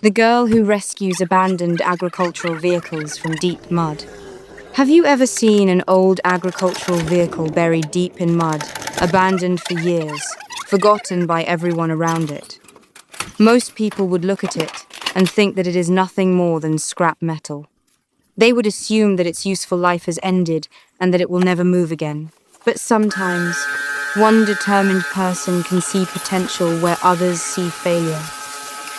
The girl who rescues abandoned agricultural vehicles from deep mud. Have you ever seen an old agricultural vehicle buried deep in mud, abandoned for years, forgotten by everyone around it? Most people would look at it and think that it is nothing more than scrap metal. They would assume that its useful life has ended and that it will never move again. But sometimes, one determined person can see potential where others see failure.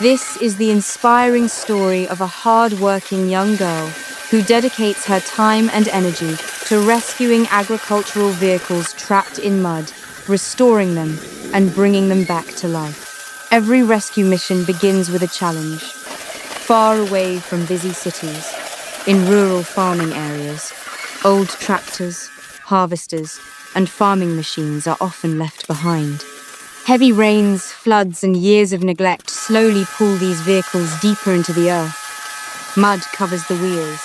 This is the inspiring story of a hard-working young girl who dedicates her time and energy to rescuing agricultural vehicles trapped in mud, restoring them, and bringing them back to life. Every rescue mission begins with a challenge. Far away from busy cities, in rural farming areas, old tractors, harvesters, and farming machines are often left behind. Heavy rains, floods, and years of neglect slowly pull these vehicles deeper into the earth. Mud covers the wheels.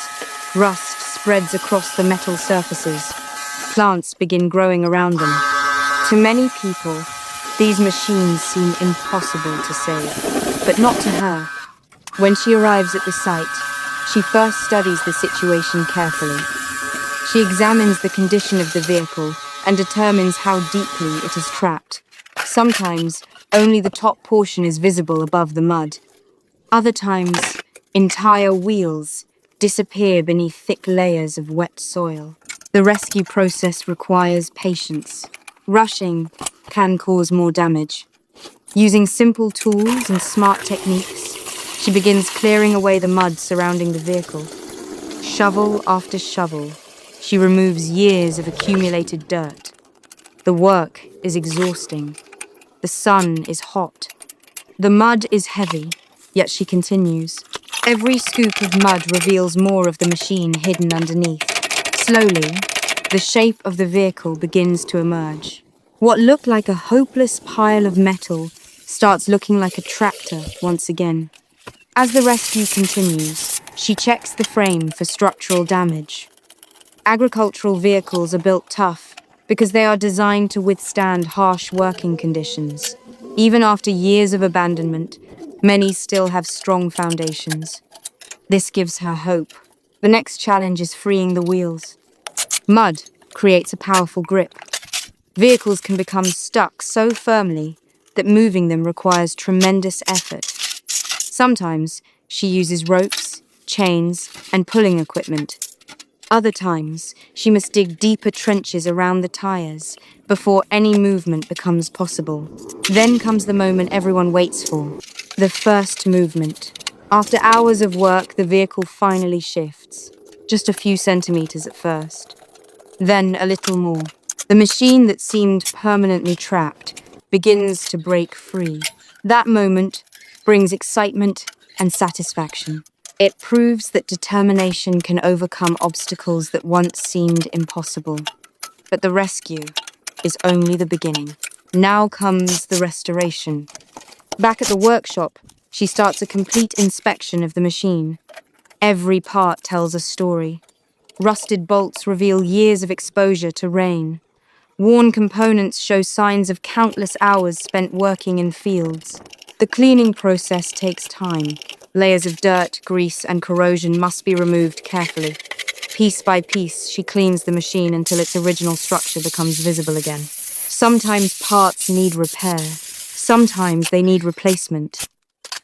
Rust spreads across the metal surfaces. Plants begin growing around them. To many people, these machines seem impossible to save, but not to her. When she arrives at the site, she first studies the situation carefully. She examines the condition of the vehicle and determines how deeply it is trapped. Sometimes, only the top portion is visible above the mud. Other times, entire wheels disappear beneath thick layers of wet soil. The rescue process requires patience. Rushing can cause more damage. Using simple tools and smart techniques, she begins clearing away the mud surrounding the vehicle. Shovel after shovel, she removes years of accumulated dirt. The work is exhausting. The sun is hot. The mud is heavy, yet she continues. Every scoop of mud reveals more of the machine hidden underneath. Slowly, the shape of the vehicle begins to emerge. What looked like a hopeless pile of metal starts looking like a tractor once again. As the rescue continues, she checks the frame for structural damage. Agricultural vehicles are built tough because they are designed to withstand harsh working conditions. Even after years of abandonment, many still have strong foundations. This gives her hope. The next challenge is freeing the wheels. Mud creates a powerful grip. Vehicles can become stuck so firmly that moving them requires tremendous effort. Sometimes she uses ropes, chains, and pulling equipment. Other times, she must dig deeper trenches around the tires before any movement becomes possible. Then comes the moment everyone waits for, the first movement. After hours of work, the vehicle finally shifts, just a few centimeters at first. Then a little more. The machine that seemed permanently trapped begins to break free. That moment brings excitement and satisfaction. It proves that determination can overcome obstacles that once seemed impossible. But the rescue is only the beginning. Now comes the restoration. Back at the workshop, she starts a complete inspection of the machine. Every part tells a story. Rusted bolts reveal years of exposure to rain. Worn components show signs of countless hours spent working in fields. The cleaning process takes time. Layers of dirt, grease, and corrosion must be removed carefully. Piece by piece, she cleans the machine until its original structure becomes visible again. Sometimes parts need repair. Sometimes they need replacement.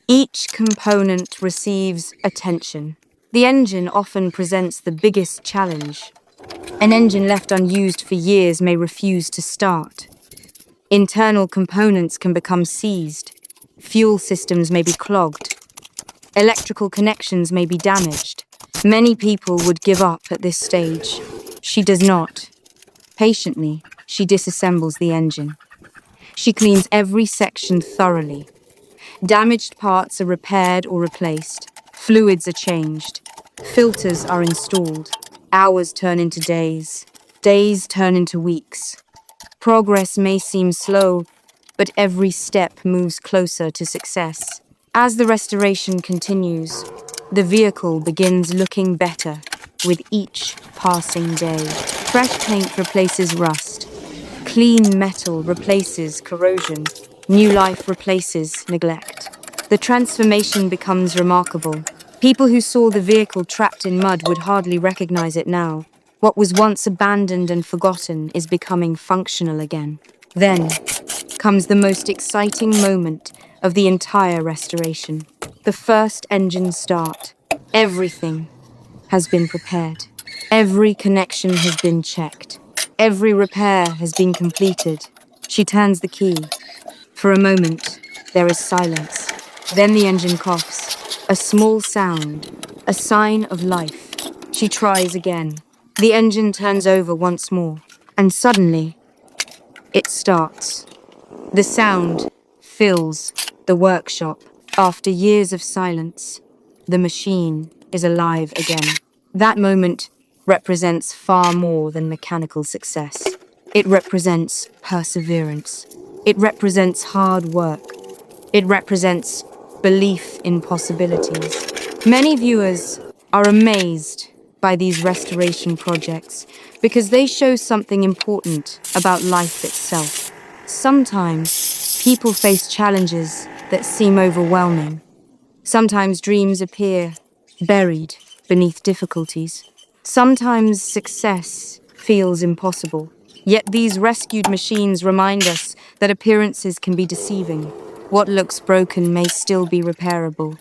Each component receives attention. The engine often presents the biggest challenge. An engine left unused for years may refuse to start. Internal components can become seized. Fuel systems may be clogged. Electrical connections may be damaged. Many people would give up at this stage. She does not. Patiently, she disassembles the engine. She cleans every section thoroughly. Damaged parts are repaired or replaced. Fluids are changed. Filters are installed. Hours turn into days. Days turn into weeks. Progress may seem slow, but every step moves closer to success. As the restoration continues, the vehicle begins looking better with each passing day. Fresh paint replaces rust. Clean metal replaces corrosion. New life replaces neglect. The transformation becomes remarkable. People who saw the vehicle trapped in mud would hardly recognize it now. What was once abandoned and forgotten is becoming functional again. Then comes the most exciting moment of the entire restoration. The first engine start. Everything has been prepared. Every connection has been checked. Every repair has been completed. She turns the key. For a moment, there is silence. Then the engine coughs. A small sound, a sign of life. She tries again. The engine turns over once more, and suddenly, it starts. The sound fills the workshop. After years of silence, the machine is alive again. That moment represents far more than mechanical success. It represents perseverance. It represents hard work. It represents belief in possibilities. Many viewers are amazed by these restoration projects because they show something important about life itself. Sometimes people face challenges that seem overwhelming. Sometimes dreams appear buried beneath difficulties. Sometimes success feels impossible. Yet these rescued machines remind us that appearances can be deceiving. What looks broken may still be repairable.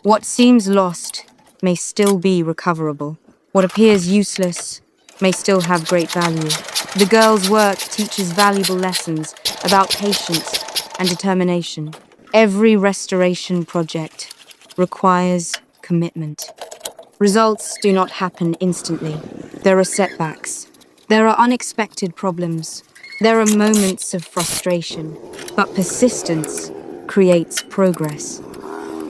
What seems lost may still be recoverable. What appears useless may still have great value. The girl's work teaches valuable lessons about patience and determination. Every restoration project requires commitment. Results do not happen instantly. There are setbacks. There are unexpected problems. There are moments of frustration. But persistence creates progress.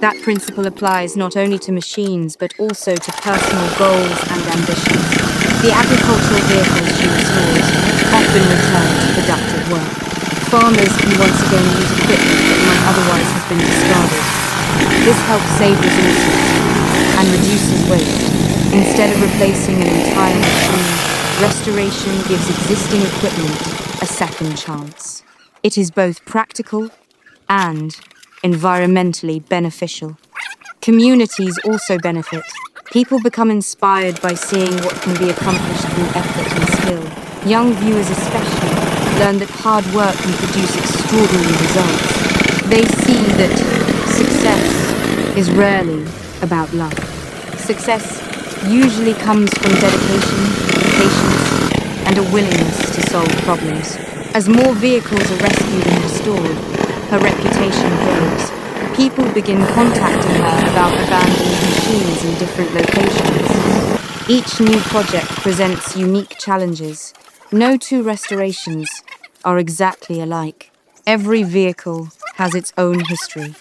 That principle applies not only to machines, but also to personal goals and ambitions. The agricultural vehicles she restores often return to productive work. Farmers can once again use equipment that might otherwise have been discarded. This helps save resources and reduces waste. Instead of replacing an entire machine, restoration gives existing equipment a second chance. It is both practical and environmentally beneficial. Communities also benefit. People become inspired by seeing what can be accomplished through effort and skill. Young viewers especially learn that hard work can produce extraordinary results. They see that success is rarely about luck. Success usually comes from dedication, patience, and a willingness to solve problems. As more vehicles are rescued and restored, her reputation grows. People begin contacting her about abandoned machines in different locations. Each new project presents unique challenges. No two restorations are exactly alike. Every vehicle has its own history,